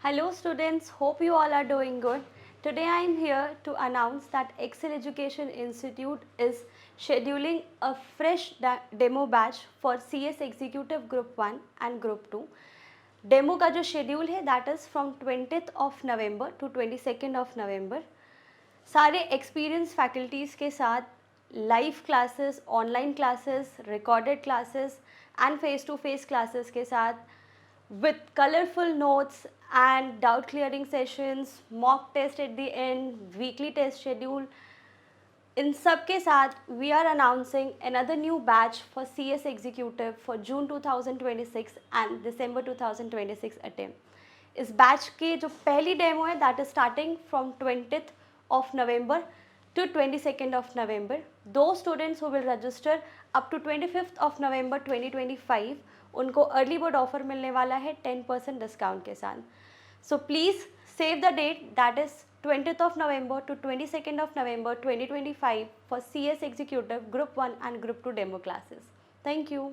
Hello students, hope you all are doing good. Today I am here to announce that Excel Education Institute is scheduling a fresh demo batch for CS Executive Group 1 and Group 2. Demo का जो schedule है that is from 20th of November to 22nd of November. सारे experience faculties के साथ live classes, online classes, recorded classes and face to face classes के साथ with colorful notes and doubt clearing sessions, mock test at the end, weekly test schedule. In सब के साथ we are announcing another new batch for CS Executive for June 2026 and December 2026 attempt. इस batch के जो पहली demo है that is starting from 20th of November to 22nd of November. Those students who will register up to 25th of November 2025 उनको early bird offer मिलने वाला है 10% discount के साथ. So please save the date that is 20th of November to 22nd of November 2025 for CS Executive Group 1 and Group 2 demo classes. Thank you.